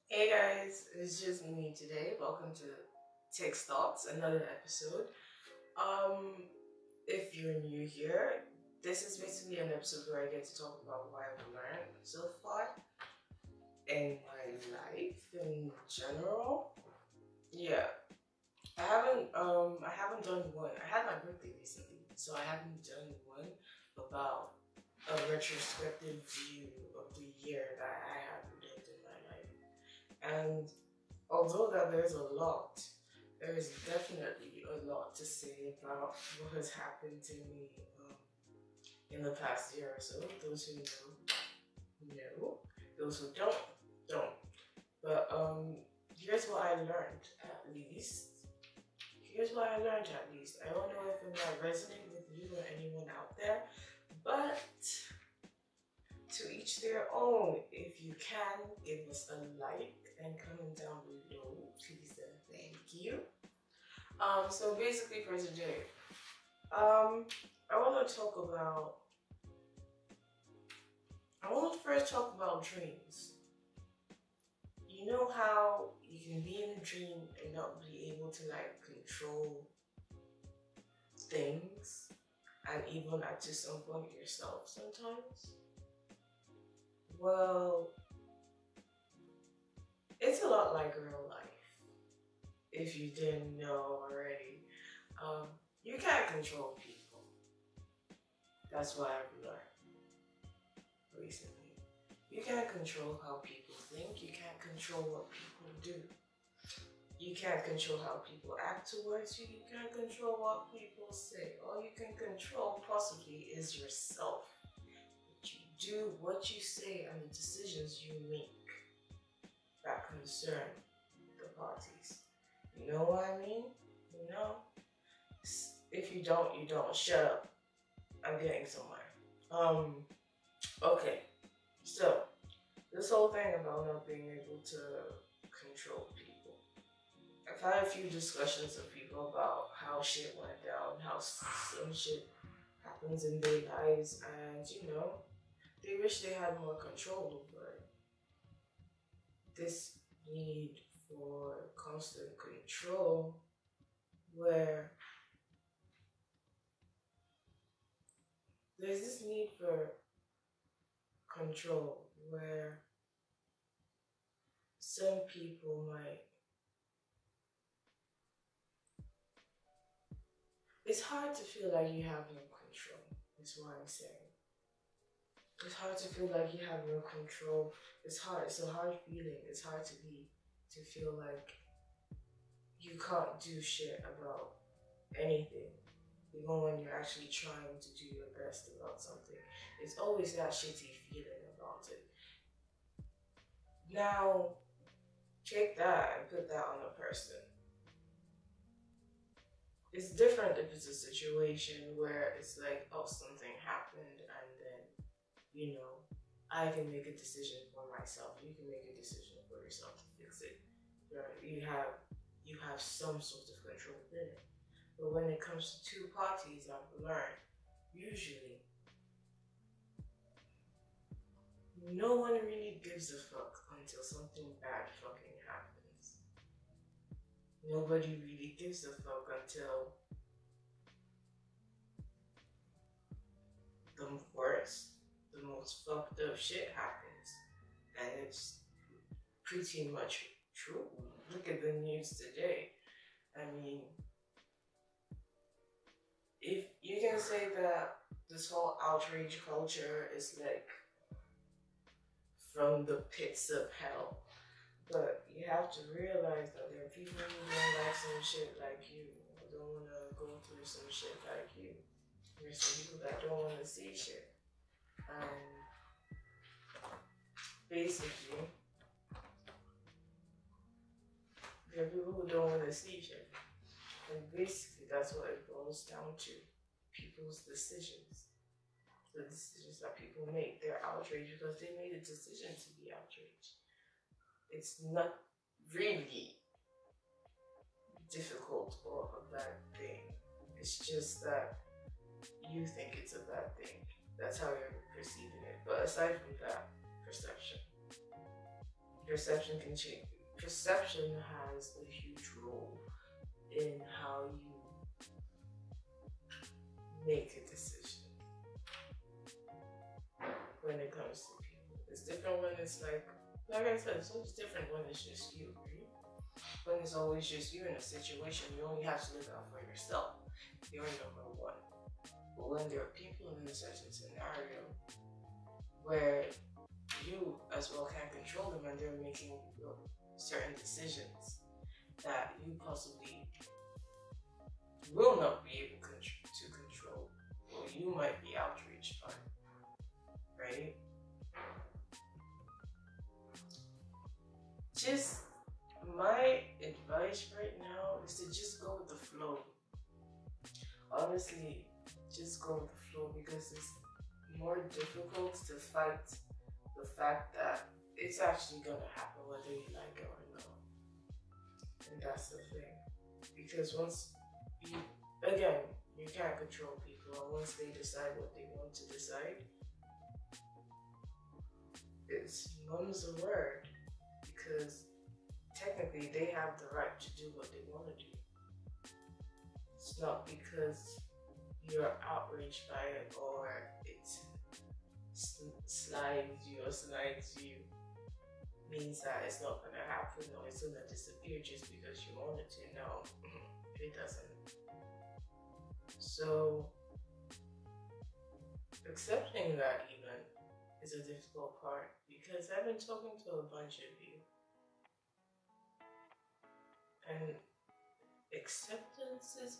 Hey guys, it's just me today. Welcome to Text Thoughts, another episode. Um, if you're new here, this is basically an episode where I get to talk about what I've learned so far in my life in general. Yeah, I haven't done one. I had my birthday recently, so I haven't done one about a retrospective view of the year that I have lived in my life. And although that there is definitely a lot to say about what has happened to me in the past year or so. Those who know. Those who don't. But here's what I learned at least. Here's what I learned at least. I don't know if it might resonate with you or anyone out there, but to each their own. If you can, give us a like and comment down below, please and thank you. So basically for today, I want to talk about. I want to first talk about dreams. You know how you can be in a dream and not be able to like control things, and even at to some point yourself sometimes. Well, it's a lot like real life. If you didn't know already, you can't control people. That's what I've learned recently. You can't control how people think. You can't control what people do. You can't control how people act towards you. You can't control what people say. All you can control possibly is yourself. What you do, what you say, and the decisions you make that concern the parties. You know what I mean? You know? If you don't, you don't. Shut up. I'm getting somewhere. Okay. So, this whole thing about not being able to control people. I've had a few discussions with people about how shit went down, how some shit happens in their lives, and they wish they had more control over it. This need for constant control where there's this need for control where some people might. It's hard to feel like you have no control, is what I'm saying. It's hard to feel like you have no control. It's hard, it's a hard feeling. It's hard to feel like you can't do shit about anything. Even when you're actually trying to do your best about something. It's always that shitty feeling about it. Now, take that and put that on a person. It's different if it's a situation where it's like, oh, something happened and then, I can make a decision for myself. You can make a decision for yourself to fix it. You have some sort of control in it. But when it comes to two parties, I've learned, usually, no one really gives a fuck until something bad fucking happens. Nobody really gives a fuck until the worst, the most fucked up shit happens. And it's pretty much true. Look at the news today. I mean, if you can say that this whole outrage culture is like from the pits of hell, but you have to realize that there are people who don't like some shit like you, who don't want to go through some shit like you. There's some people that don't want to see shit. And basically, there are people who don't want to see shit. And basically, that's what it boils down to. People's decisions. The decisions that people make. They're outraged because they made a decision to be outraged. It's not really difficult or a bad thing. It's just that you think it's a bad thing. That's how you're perceiving it. But aside from that, perception. Perception can change. Perception has a huge role in how you make a decision when it comes to people. It's different when it's like I said, it's always different when it's just you, right? When it's always just you in a situation, you only have to look out for yourself. You're number one. But when there are people in a certain scenario where you as well can't control them and they're making certain decisions that you possibly will not be able to control, or you might be outraged by, right? Just my advice right now is to just go with the flow. Honestly, just go with the flow, because it's more difficult to fight the fact that it's actually gonna happen whether you like it or not. And that's the thing. Because once you, again, you can't control people, and once they decide what they want to decide, it's mum's the word. Because technically they have the right to do what they want to do. It's not because you're outraged by it or it slides you means that it's not going to happen or it's going to disappear just because you want it to. No, it doesn't. So accepting that even is a difficult part, because I've been talking to a bunch of you, and acceptance is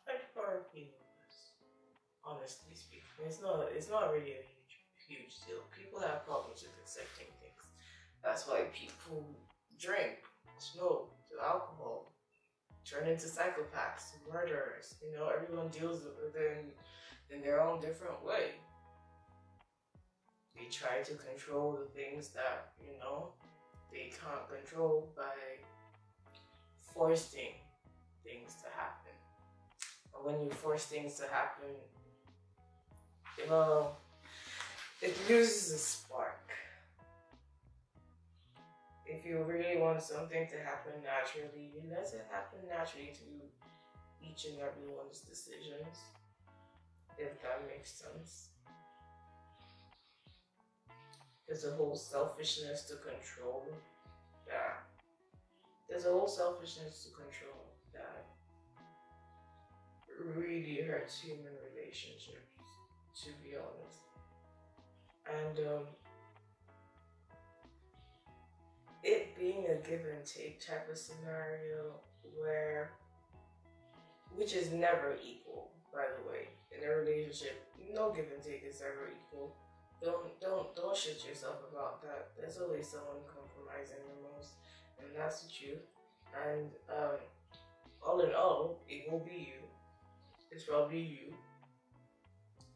hard for people. Honestly speaking, it's not really a huge deal. People have problems with accepting things. That's why people drink, smoke, do alcohol, turn into psychopaths, murderers. You know, everyone deals with it in their own different way. They try to control the things that, you know, they can't control by forcing things to happen. And when you force things to happen, you know, it loses a spark. If you really want something to happen naturally, you let it happen naturally through each and everyone's decisions, if that makes sense. There's a whole selfishness to control that. There's a whole selfishness to control that really hurts human relationships, to be honest. And it being a give and take type of scenario which is never equal, by the way. In a relationship, no give and take is ever equal. Don't shit yourself about that. There's always someone compromising the most, and that's the truth. And all in all, it will be you. It's probably you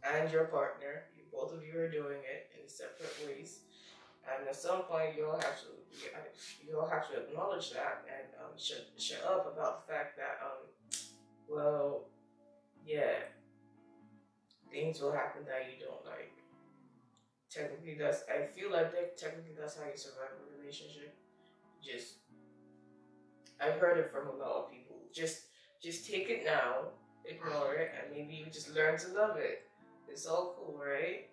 and your partner. Both of you are doing it in separate ways, and at some point you'll have to acknowledge that and shut up about the fact that well, yeah, things will happen that you don't like. Technically, I feel like technically that's how you survive a relationship. I've heard it from a lot of people. Just take it now, ignore it, and maybe you just learn to love it. It's all cool, right?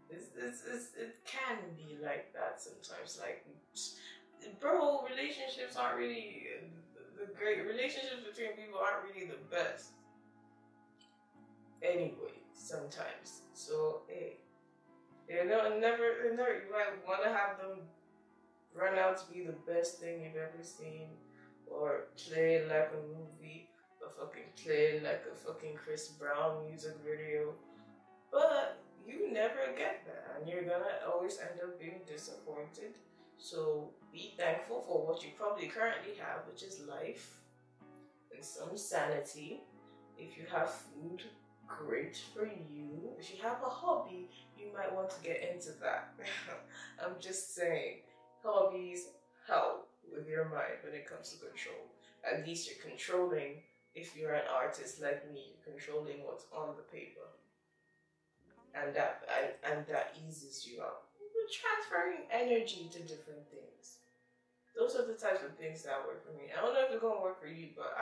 It can be like that sometimes. Like, bro, relationships aren't really the great relationships between people aren't really the best. Anyway, sometimes. So hey, never. You might want to have them run out to be the best thing you've ever seen, or play like a movie, or fucking play like a fucking Chris Brown music video. But you never get that, and you're gonna always end up being disappointed. So be thankful for what you probably currently have, which is life and some sanity. If you have food, great for you. If you have a hobby, you might want to get into that. I'm just saying, hobbies help with your mind when it comes to control. At least you're controlling. If you're an artist like me, you're controlling what's on the paper. and that eases you up. You're transferring energy to different things. Those are the types of things that work for me. I don't know if it's gonna work for you, but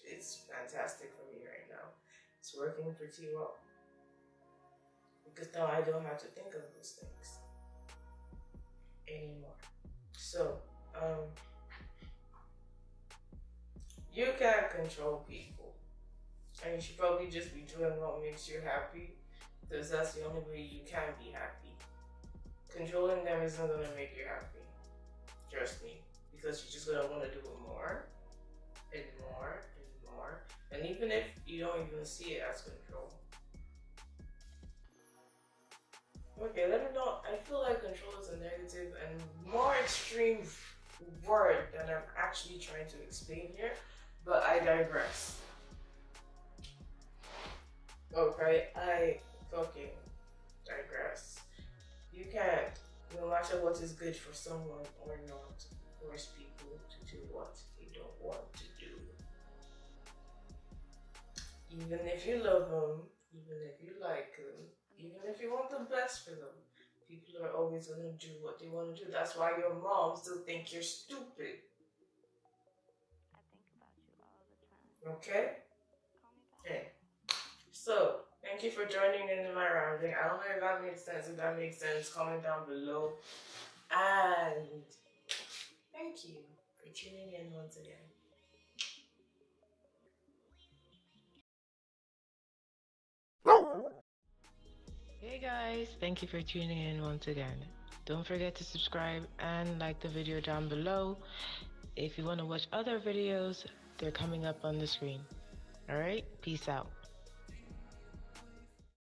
it's fantastic for me right now. It's working pretty well. Because now I don't have to think of those things anymore. So, you can't control people. And you should probably just be doing what makes you happy, because that's the only way you can be happy. Controlling them isn't gonna make you happy. Trust me. Because you're just gonna want to do it more and more and more. And even if you don't even see it as control. Okay, let me know. I feel like control is a negative and more extreme word that I'm actually trying to explain here, but I digress. Okay, I fucking digress. You can't, no matter what is good for someone or not, force people to do what they don't want to do. Even if you love them, even if you like them, even if you want the best for them, people are always going to do what they want to do. That's why your mom still thinks you're stupid. I think about you all the time. Okay? Okay. So, thank you for joining in my rounding. I don't know if that makes sense. If that makes sense, comment down below. And thank you for tuning in once again. Hey guys, thank you for tuning in once again. Don't forget to subscribe and like the video down below. If you want to watch other videos, they're coming up on the screen. Alright, peace out.